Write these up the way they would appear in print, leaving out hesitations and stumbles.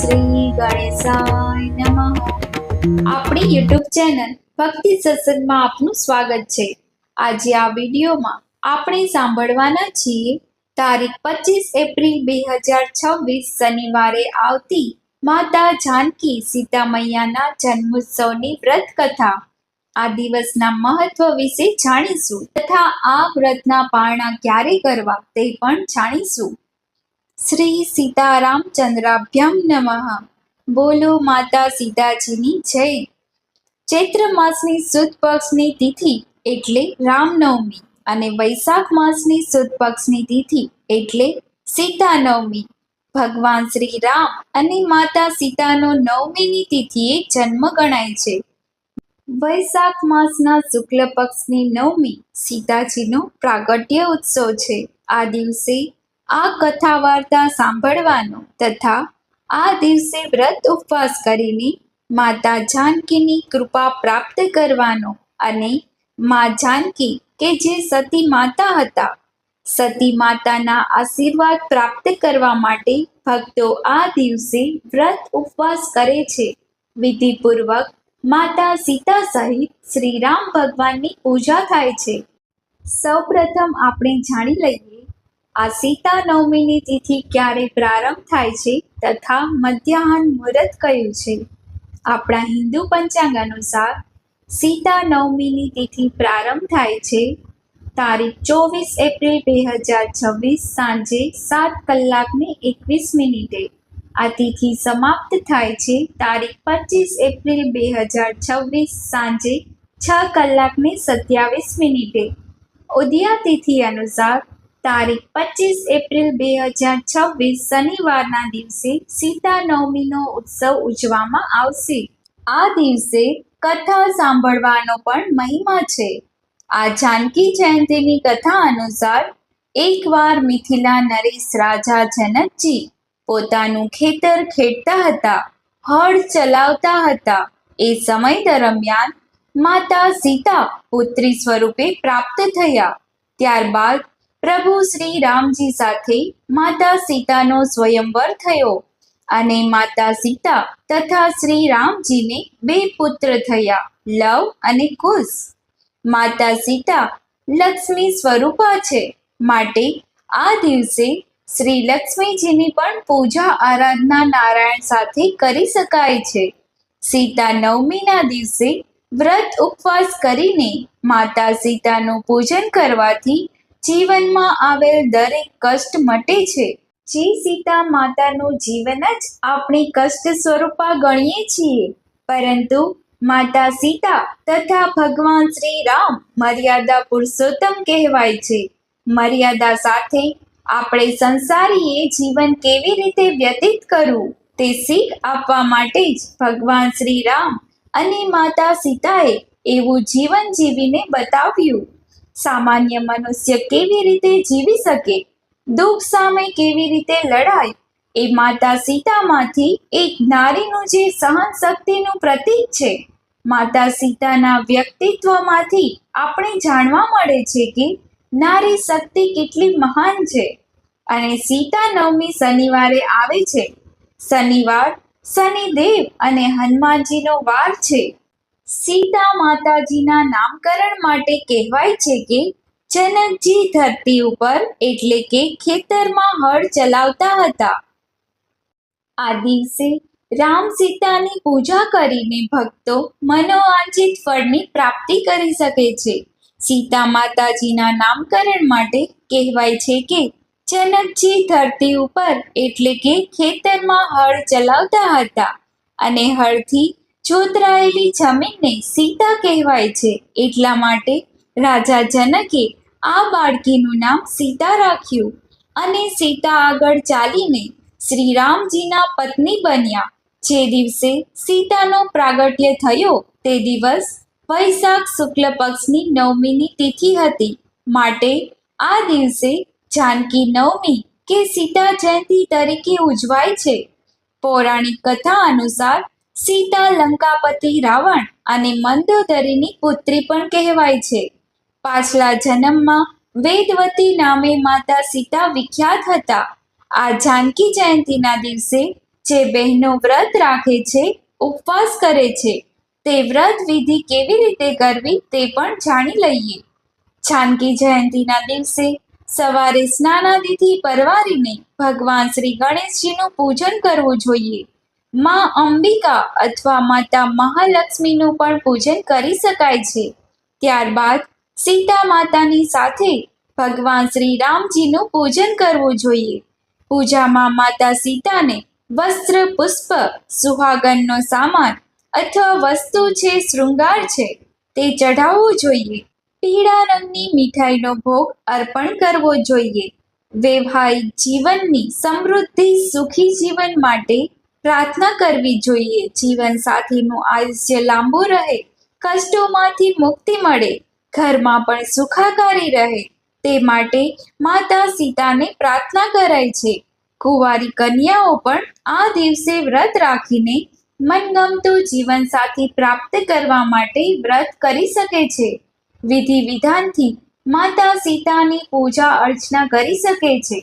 શ્રી ગણેશાય નમઃ. આપણી YouTube channel ભક્તિ સત્સંગમાં આપનું સ્વાગત છે. આજે આ વિડીયોમાં આપણે સાંભળવાના છીએ તારીખ 25 એપ્રિલ 2026 શનિવારે આવતી માતા જાનકી સીતા મૈયાના જન્મોત્સવની વ્રત કથા. આ દિવસના મહત્વ વિશે જાણીશું તથા આ વ્રતના પારણા ક્યારે કરવા તે પણ જાણીશું. શ્રી સીતારામચંદ્રાભ્યામ નમઃ. બોલો માતા સીતાજીની જય. ચૈત્ર માસની સુદ પક્ષની તિથિ એટલે રામનવમી અને વૈશાખ માસની સુદ પક્ષની તિથિ એટલે સીતાનવમી. ભગવાન શ્રી રામ અને માતા સીતાનો નવમીની તિથિએ જન્મ ગણાય છે. વૈશાખ માસના શુક્લ પક્ષની નવમી સીતાજીનો પ્રાગટ્ય ઉત્સવ છે. આ દિવસે આ કથા વાર્તા સાંભળવાનો તથા આ દિવસે વ્રત ઉપવાસ કરીને માતા જાનકીની કૃપા પ્રાપ્ત કરવાનો અને મા જાનકી કે જે સતી માતા હતા, સતી માતાના આશીર્વાદ પ્રાપ્ત કરવા માટે ભક્તો આ દિવસે વ્રત ઉપવાસ કરે છે. વિધિપૂર્વક માતા સીતા સહિત શ્રી રામ ભગવાનની પૂજા થાય છે. સૌપ્રથમ આપણે જાણી લઈએ આ સીતા નવમીની તિથિ ક્યારે પ્રારંભ થાય છે તથા મધ્યાહન મુહૂર્ત કયું છે. આપણા હિન્દુ પંચાંગ અનુસાર સીતા નવમીની તિથિ પ્રારંભ થાય છે તારીખ 24 એપ્રિલ 2026 સાંજે 7:21. આ તિથિ સમાપ્ત થાય છે તારીખ 25 એપ્રિલ 2026 સાંજે 6:27. ઉદયા તિથિ અનુસાર તારીખ 25 એપ્રિલ 2026 શનિવારના દિવસે સીતા નવમીનો ઉત્સવ ઉજવવામાં આવશે. આ દિવસે કથા સાંભળવાનો પણ મહિમા છે. આ જાનકી જયંતીની કથા અનુસાર એકવાર મિથિલા નરેશ રાજા જનકજી પોતાનું ખેતર ખેડતા હતા, હળ ચલાવતા હતા. એ સમય દરમિયાન માતા સીતા પુત્રી સ્વરૂપે પ્રાપ્ત થયા. ત્યારબાદ પ્રભુ શ્રી રામજી સાથે માતા સીતાનો સ્વયંવર થયો અને માતા સીતા તથા શ્રી રામજીને 2 પુત્ર થયા, લવ અને કુશ. માતા સીતા લક્ષ્મી સ્વરૂપા છે, માટે આ દિવસે શ્રી લક્ષ્મીજીની પણ પૂજા આરાધના નારાયણ સાથે કરી શકાય છે. સીતા નવમીના દિવસે વ્રત ઉપવાસ કરીને માતા સીતાનું પૂજન કરવાથી જીવનમાં આવેલ દરેક કષ્ટ મટે છે. જે સીતા માતાનું જીવન જ આપણી કષ્ટ સ્વરૂપા ગણીએ છીએ, પરંતુ માતા સીતા તથા ભગવાન શ્રી રામ મર્યાદા પુરુષોત્તમ કહેવાય છે. મર્યાદા સાથે આપણે સંસારીએ જીવન કેવી રીતે વ્યતીત કરવું તે શીખ આપવા માટે જ ભગવાન શ્રી રામ અને માતા સીતાએ એવું જીવન જીવીને બતાવ્યું. સામાન્ય મનુષ્ય કેવી રીતે જીવી શકે, દુઃખ સામે કેવી રીતે લડાય, એ માતા સીતામાંથી એક નારીનું જે સહન શક્તિનું પ્રતીક છે. માતા સીતાના વ્યક્તિત્વમાંથી આપણે જાણવા મળે છે કે નારી શક્તિ કેટલી મહાન છે. અને સીતા નવમી શનિવારે આવે છે. શનિવાર શનિદેવ અને હનુમાનજીનો વાર છે. સીતા માતાજીના નામકરણ માટે કહેવાય છે કે જનકજી ધરતી ઉપર એટલે કે ખેતરમાં હળ ચલાવતા હતા. આ દિવસે રામ સીતાની પૂજા કરીને ભક્તો મનોવાંછિત ફળની પ્રાપ્તિ કરી શકે છે. સીતા માતાજીના નામકરણ માટે કહેવાય છે કે જનકજી ધરતી ઉપર એટલે કે ખેતરમાં હળ ચલાવતા હતા અને હળથી જોતરાયેલી જમીનને સીતા કહેવાય છે. એટલા માટે રાજા જનકે આ બાળકીનું નામ સીતા રાખ્યું અને સીતા આગળ ચાલીને શ્રી રામજીના પત્ની બન્યા. જે દિવસે સીતાનો પ્રાગટ્ય થયો તે દિવસ વૈશાખ શુક્લ પક્ષની નવમીની તિથિ હતી, માટે આ દિવસે જાનકી નવમી કે સીતા જયંતી તરીકે ઉજવાય છે. પૌરાણિક કથા અનુસાર સીતા લંકાપતિ રાવણ અને મંદોદરીની પુત્રી પણ કહેવાય છે. પાછલા જન્મમાં વેદવતી નામે માતા સીતા વિખ્યાત હતા. આ જાનકી જયંતીના દિવસે જે બહેનો વ્રત રાખે છે, ઉપવાસ કરે છે, તે વ્રત વિધિ કેવી રીતે કરવી તે પણ જાણી લઈએ. જાનકી જયંતીના દિવસે સવારે સ્નાનાદિથી પરવારીને ભગવાન શ્રી ગણેશજીનું પૂજન કરવું જોઈએ. માં અંબિકા અથવા માતા મહાલક્ષ્મીનું પણ પૂજન કરી શકાય છે. ત્યારબાદ સીતા માતાની સાથે ભગવાન શ્રી રામજીનું પૂજન કરવું જોઈએ. પૂજામાં માતા સીતાને વસ્ત્ર, પુષ્પ, સુહાગનનો સામાન અથવા વસ્તુ છે, શૃંગાર છે, તે ચઢાવવું જોઈએ. પીળા રંગની મીઠાઈનો ભોગ અર્પણ કરવો જોઈએ. વૈવાહિક જીવનની સમૃદ્ધિ, સુખી જીવન માટે પ્રાર્થના કરવી જોઈએ. જીવનસાથીનું આયુષ્ય લાંબુ રહે, કષ્ટોમાંથી મુક્તિ મળે, ઘરમાં પણ સુખાકારી રહે, તે માટે માતા સીતાને પ્રાર્થના કરાય છે. કુંવારી કન્યાઓ પણ આ દિવસે વ્રત રાખીને મનગમતું જીવનસાથી પ્રાપ્ત કરવા માટે વ્રત કરી શકે છે. વિધિ વિધાનથી માતા સીતાની પૂજા અર્ચના કરી શકે છે.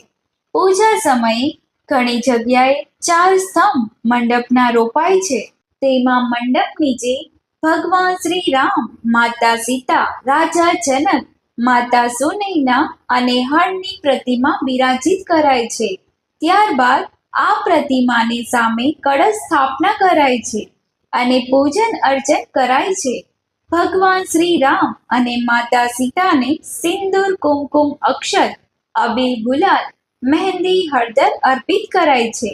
પૂજા સમયે ઘણી જગ્યાએ 4 સ્તંભ મંડપના રોપાય છે. તેમાં મંડપ નીચે ભગવાન શ્રી રામ, માતા સીતા, રાજા જનક, માતા સુનૈના અને હળની પ્રતિમા બિરાજિત કરાય છે. ત્યારબાદ આ પ્રતિમાની સામે કળશ સ્થાપના કરાય છે અને પૂજન અર્ચન કરાય છે. ભગવાન શ્રી રામ અને માતા સીતાને સિંદૂર, કુમકુમ, અક્ષત, અબીલ, ગુલાલ, મહેંદી, હળદર અર્પિત કરાય છે.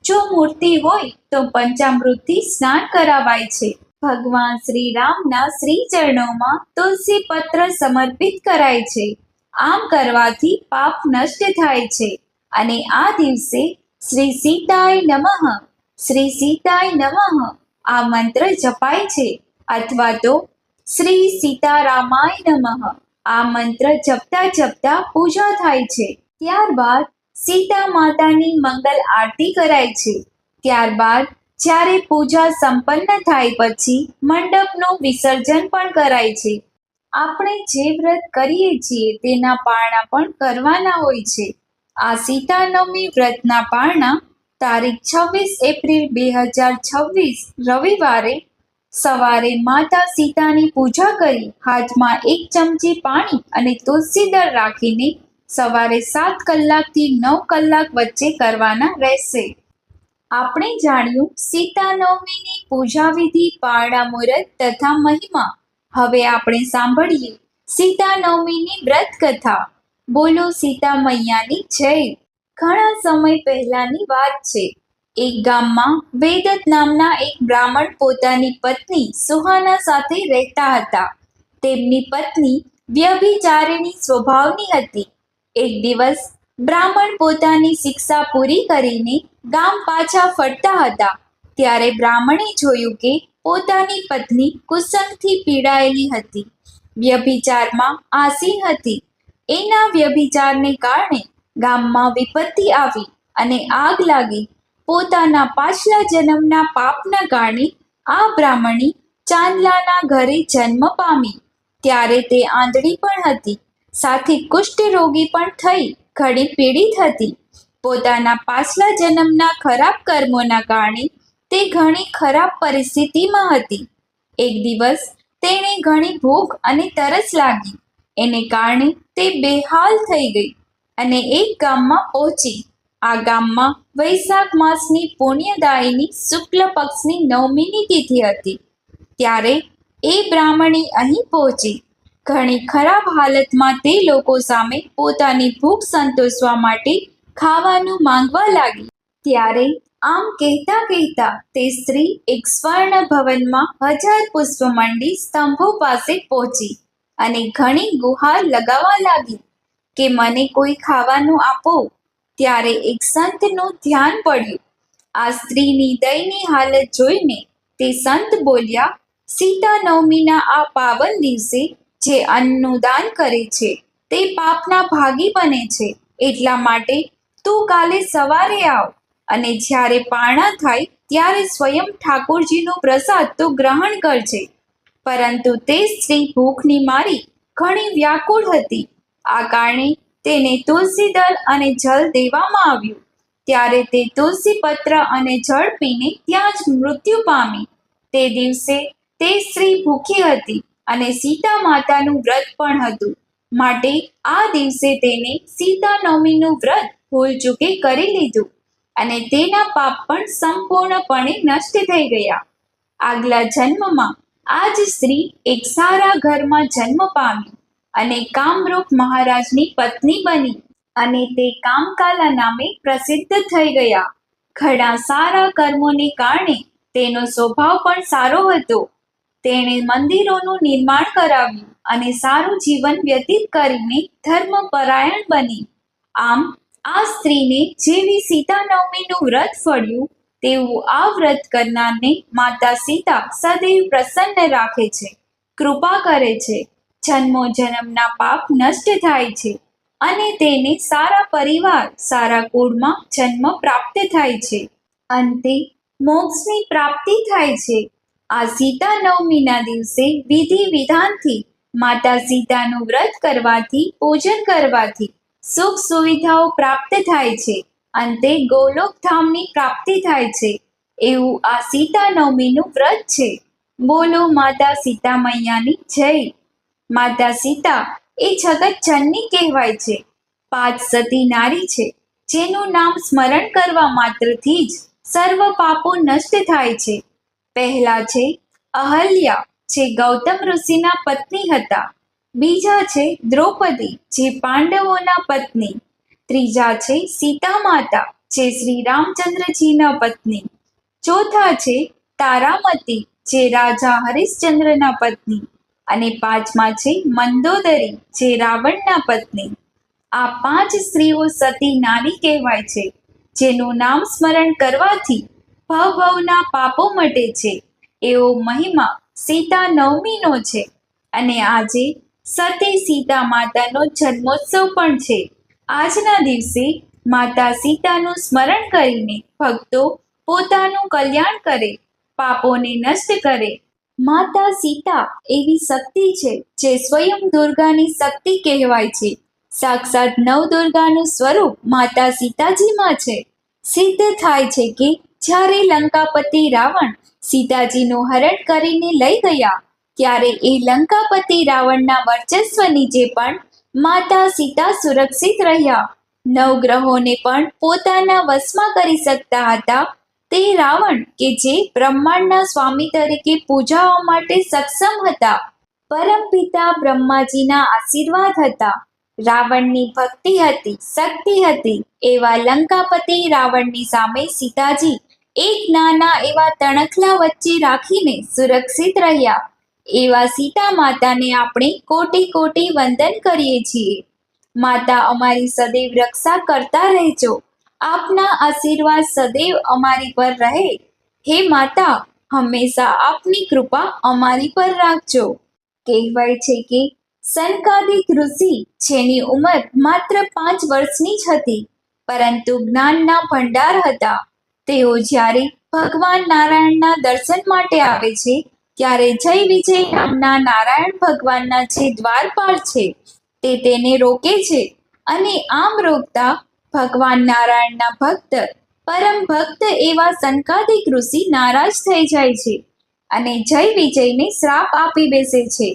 જો મૂર્તિ હોય તો પંચામૃતથી સ્નાન કરાવાય છે. ભગવાન શ્રી રામના શ્રી ચરણોમાં તુલસી પત્ર સમર્પિત કરાય છે. આમ કરવાથી પાપ નષ્ટ થાય છે અને આ દિવસે શ્રી સીતાય નમઃ, શ્રી સીતાય નમઃ આ મંત્ર જપાય છે અથવા તો શ્રી સીતારામાય નમઃ આ મંત્ર જપતા જપતા પૂજા થાય છે. ત્યારબાદ સીતા માતાની મંગલ આરતી કરાય છે. ત્યારબાદ જ્યારે પૂજા સંપન્ન થાય પછી મંડપનું વિસર્જન પણ કરાય છે. આપણે જે વ્રત કરીએ છીએ તેના પારણા પણ કરવાના હોય છે. આ સીતા નવમી વ્રતના પારણા તારીખ 26 એપ્રિલ 2026 રવિવારે સવારે માતા સીતાની પૂજા કરી હાથમાં 1 ચમચી પાણી અને તુલસી દળ રાખીને સવારે 7 કલાકથી 9 કલાક વચ્ચે કરવાના રહેશે. આપણે જાણ્યું સીતા નવમીની પૂજા વિધિ, પારણા મુહૂર્ત તથા મહિમા. હવે આપણે સાંભળીએ સીતા નવમીની વ્રત કથા. બોલો સીતા મૈયાની જય. ઘણા સમય પહેલાની વાત છે. એક ગામમાં વેદત નામના એક બ્રાહ્મણ પોતાની પત્ની સુહાના સાથે રહેતા હતા. તેમની પત્ની વ્યભિચારિણી સ્વભાવની હતી. એક દિવસ બ્રાહ્મણ પોતાની શિક્ષા પૂરી કરીને ગામ પાછા ફરતા હતા ત્યારે બ્રાહ્મણે જોયું કે પોતાની પત્ની કુસંગથી પીડાયેલી હતી, વ્યભિચારમાં આસીન હતી. એના વ્યભિચારને કારણે ગામમાં વિપત્તિ આવી અને આગ લાગી. પોતાના પાછલા જન્મના પાપના કારણે આ બ્રાહ્મણી ચાંદલાના ઘરે જન્મ પામી. ત્યારે તે આંધળી પણ હતી, સાથે કુષ્ઠરોગી પણ થઈ ઘણી પીડિત હતી. પોતાના પાછલા જન્મના ખરાબ કર્મોના કારણે તે ઘણી ખરાબ પરિસ્થિતિમાં હતી. એક દિવસ તેણે ઘણી ભૂખ અને તરસ લાગી. એને કારણે તે બેહાલ થઈ ગઈ અને એક ગામમાં પહોંચી. આ ગામમાં વૈશાખ માસની પુણ્યદાયીની શુક્લ પક્ષની 9મીની તિથિ હતી. ત્યારે એ બ્રાહ્મણી અહીં પહોંચી. ઘણી ખરાબ હાલતમાં તે લોકો સામે પોતાની ભૂખ સંતોષવા માટે ખાવાનું માંગવા લાગી. ત્યારે આમ કહેતા કહેતા તે સ્ત્રી એક સ્વર્ણ ભવનમાં 1000 પુષ્પમંડી સ્તંભો પાસે પહોંચી અને ઘણી ગુહાર લગાવવા લાગી કે મને કોઈ ખાવાનું આપો. ત્યારે એક સંતનું ધ્યાન પડ્યું. આ સ્ત્રીની દયનીય હાલત જોઈને તે સંત બોલ્યા, સીતા નવમીના આ પાવન દિવસે જે અન્નનું દાન કરે છે તે પાપના ભાગી બને છે. એટલા માટે તું કાલે સવારે આવ અને જ્યારે પારણા થાય ત્યારે સ્વયં ઠાકોરજીનો પ્રસાદ તું ગ્રહણ કરજે. પરંતુ તે સ્ત્રી ભૂખની મારી ઘણી વ્યાકુળ હતી. આ કારણે તેને તુલસી દળ અને જલ દેવામાં આવ્યું. ત્યારે તે તુલસી પત્ર અને જળ પીને ત્યાં જ મૃત્યુ પામી. તે દિવસે તે સ્ત્રી ભૂખી હતી અને સીતા માતાનું વ્રત પણ હતું, માટે આ દિવસે તેને સીતા નવમીનું વ્રત ભૂલચૂકે કરી લીધું અને તેના પાપ પણ સંપૂર્ણપણે નષ્ટ થઈ ગયા. આગલા જન્મમાં આ જ સ્ત્રી એક સારા ઘરમાં જન્મ પામી અને કામરૂપ મહારાજની પત્ની બની અને તે કામકાલા નામે પ્રસિદ્ધ થઈ ગયા. ઘણા સારા કર્મોને કારણે તેનો સ્વભાવ પણ સારો હતો. તેણે મંદિરોનું નિર્માણ કરાવ્યું અને સારું જીવન વ્યતીત કરીને ધર્મપરાયણ બની. આમ આ સ્ત્રીને જેવી સીતા નવમીનું વ્રત ફળ્યું તેવું આ વ્રત કરનારને માતા સીતા સદૈવ પ્રસન્ન રાખે છે, કૃપા કરે છે, જન્મો જન્મના પાપ નષ્ટ થાય છે અને તેને સારા પરિવાર, સારા કુળમાં જન્મ પ્રાપ્ત થાય છે. અંતે મોક્ષની પ્રાપ્તિ થાય છે. આ સીતા નવમીના દિવસે વિધિ વિધાનથી માતા સીતાનું વ્રત કરવાથી, પૂજન કરવાથી સુખ સુવિધાઓ પ્રાપ્ત થાય છે. અંતે ગોલોક ધામની પ્રાપ્તિ થાય છે. એવું આ સીતા નવમીનું વ્રત છે. બોલો માતા સીતા મૈયાની જય. માતા સીતા એ જગત જનની કહેવાય છે. 5 સતી નારી છે, જેનું નામ સ્મરણ કરવા માત્રથી જ સર્વ પાપો નષ્ટ થાય છે. પહેલા છે અહલ્યા, જે ગૌતમ ઋષિના પત્ની હતા. બીજા છે દ્રૌપદી, જે પાંડવોના પત્ની. ત્રીજા છે સીતા માતા, જે શ્રી રામચંદ્રજીના પત્ની. ચોથા છે તારામતી, જે રાજા હરિશ્ચંદ્રના પત્ની. અને પાંચમા છે મંદોદરી, જે રાવણના પત્ની. આ 5 સ્ત્રીઓ સતી નારી કહેવાય છે, જેનું નામ સ્મરણ કરવાથી ભવભવના પાપો મટે છે. એવો મહિમા સીતા નવમીનો છે. અને આજે સતી સીતા માતાનો જન્મોત્સવ પણ છે. આજના દિવસે માતા સીતાનું સ્મરણ કરીને ભક્તો પોતાનું કલ્યાણ કરે, પાપોને નષ્ટ કરે. માતા સીતા એવી શક્તિ છે જે સ્વયં દુર્ગાની શક્તિ કહેવાય છે. સાક્ષાત નવદુર્ગાનું સ્વરૂપ માતા સીતાજીમાં છે. સિદ્ધ થાય છે કે જ્યારે લંકાપતિ રાવણ સીતાજીનું હરણ કરીને લઈ ગયા, ત્યારે એ લંકાપતિ રાવણના વર્ચસ્વ નીચે પણ માતા સીતા સુરક્ષિત રહ્યા. નવગ્રહોને પણ પોતાના વશમાં કરી શકતા હતા તે રાવણ, કે જે બ્રહ્માંડના સ્વામી તરીકે પૂજાવા માટે સક્ષમ હતા. પરમપિતા બ્રહ્માજીના આશીર્વાદ હતા. રાવણની ભક્તિ હતી, શક્તિ હતી. એવા લંકાપતિ રાવણની સામે સીતાજી એક નાના એવા તણખલા વચ્ચે રાખીને સુરક્ષિત રહ્યા. એવા સીતા માતાને આપણે કોટી કોટી વંદન કરીએ છીએ. માતા, અમારી સદૈવ રક્ષા કરતા રહેજો. આપના આશીર્વાદ સદૈવ અમારી પર રહે. હે માતા, હંમેશા આપની કૃપા અમારી પર રાખજો. કહેવાય છે કે સનકાદિક ઋષિ, જેની ઉંમર માત્ર 5 વર્ષની જ હતી, પરંતુ જ્ઞાનના ભંડાર હતા, તેઓ જ્યારે ભગવાન નારાયણના દર્શન માટે આવે છે, ત્યારે જય વિજય નામના નારાયણ ભગવાનના જે દ્વારપાળ છે તે તેને રોકે છે. અને આમ રોકતા ભગવાન નારાયણના ભક્ત, પરમ ભક્ત એવા સનકાદિક ઋષિ નારાજ થઈ જાય છે અને જય વિજયને શ્રાપ આપી બેસે છે.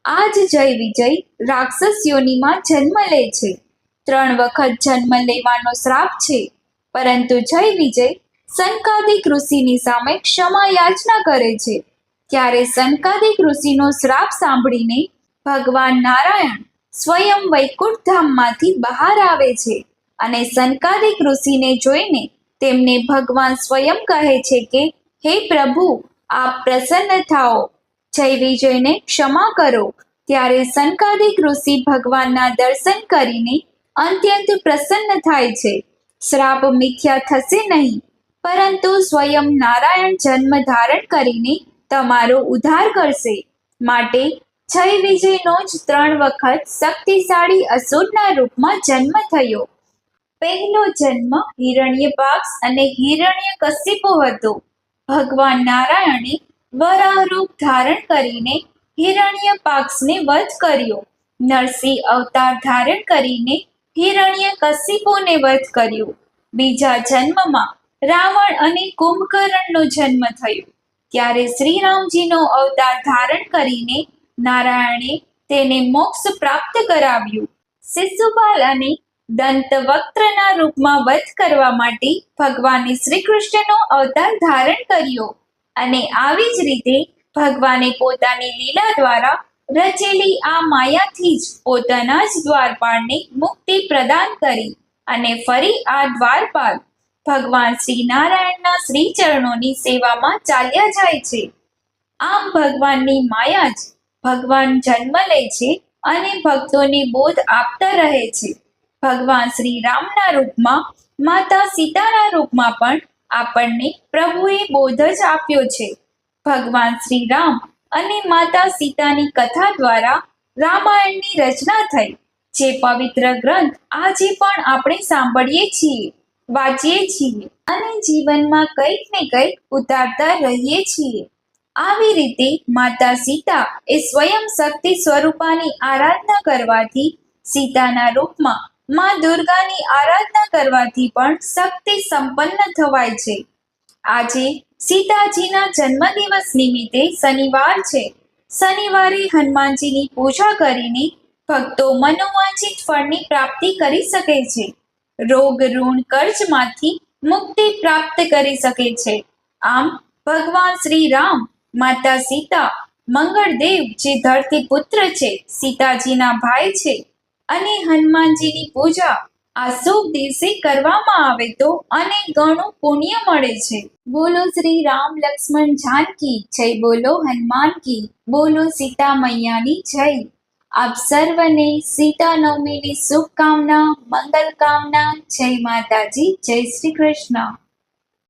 આ જ જય વિજય રાક્ષસ યોનિમાં જન્મ લે છે. 3 વખત જન્મ લેવાનો શ્રાપ છે. પરંતુ જય વિજય સનકાદિક ઋષિની સામે ક્ષમા યાચના કરે છે. ત્યારે સનકાદિક ઋષિનો શ્રાપ સાંભળીને ભગવાન નારાયણ સ્વયં વૈકુંઠ ધામમાંથી બહાર આવે છે અને સનકાદિક ઋષિને જોઈને તેમને ભગવાન સ્વયં કહે છે કે હે પ્રભુ, આપ પ્રસન્ન થાઓ, જય વિજયને ક્ષમા કરો. ત્યારે સનકાદિક ઋષિ ભગવાનના દર્શન કરીને અત્યંત પ્રસન્ન થાય છે. શ્રાપ મિથ્યા થશે નહીં, પરંતુ સ્વયં નારાયણ જન્મ ધારણ કરીને તમારો ઉદ્ધાર કરશે. માટે જય વિજયનો જ 3 વખત શક્તિશાળી અસુરના રૂપમાં જન્મ થયો. પહેલો જન્મ હિરણ્યપાક્ષ અને હિરણ્યકશિપુ હતો. ભગવાન નારાયણે વરાહ રૂપ ધારણ કરીને હિરણ્યપાક્ષને વધ કર્યો. નરસિંહ અવતાર ધારણ કરીને હિરણ્યકશિપુને વધ કર્યો. બીજા જન્મમાં રાવણ અને કુંભકર્ણનો જન્મ થયો ત્યારે શ્રીરામજીનો અવતાર ધારણ કરીને નારાયણે તેને મોક્ષ પ્રાપ્ત કરાવ્યું. શિશુપાલ અને દંતવક્ત્રના રૂપમાં વધ કરવા માટે ભગવાને શ્રી કૃષ્ણનો અવતાર ધારણ કર્યો અને આવી જ રીતે ભગવાને પોતાની લીલા દ્વારા રચેલી આ માયાથી જ પોતાના જ દ્વારપાળને મુક્તિ પ્રદાન કરી અને ફરી આ દ્વારપાળ ભગવાન શ્રી નારાયણના શ્રી ચરણોની સેવામાં ચાલ્યા જાય છે. આમ ભગવાનની માયા જ ભગવાન જન્મ લે છે અને ભક્તોને બોધ આપતા રહે છે. ભગવાન શ્રી રામના રૂપમાં માતા સીતાના રૂપમાં પણ આપણને પ્રભુએ બોધ જ આપ્યો છે. ભગવાન શ્રી રામ અને માતા સીતાની કથા દ્વારા રામાયણની રચના થઈ, જે પવિત્ર ગ્રંથ આજે પણ આપણે સાંભળીએ છીએ, વાંચીએ છીએ અને જીવનમાં કંઈક ને કંઈક ઉતારતા રહીએ છીએ. આવી રીતે માતા સીતા એ સ્વયં શક્તિ સ્વરૂપાની આરાધના કરવાથી, સીતાના રૂપમાં માં દુર્ગાની આરાધના કરવાથી પણ શક્તિ સંપન્ન થવાય છે. આજે સીતાજીના જન્મદિવસ નિમિત્તે શનિવાર છે. શનિવારે હનુમાનજીની પૂજા કરીને ભક્તો મનોવાંછિત ફળની પ્રાપ્તિ કરી શકે છે. રોગ ઋણ કર્જમાંથી મુક્તિ પ્રાપ્ત કરી શકે છે. આમ ભગવાન શ્રી રામ, માતા સીતા, મંગળદેવ જે ધરતી પુત્ર છે, સીતાજીના ભાઈ છે અને હનુમાનજીની પૂજા આ શુભ દિવસે કરવામાં આવે તો અનેક ગણું પુણ્ય મળે છે. બોલો શ્રી રામ લક્ષ્મણ જાનકી જય, બોલો હનુમાન કી, બોલો સીતા મૈયાની જય. આપ સર્વને સીતા નવમીની શુભકામના, મંગલ કામના. જય માતાજી, જય શ્રી કૃષ્ણ.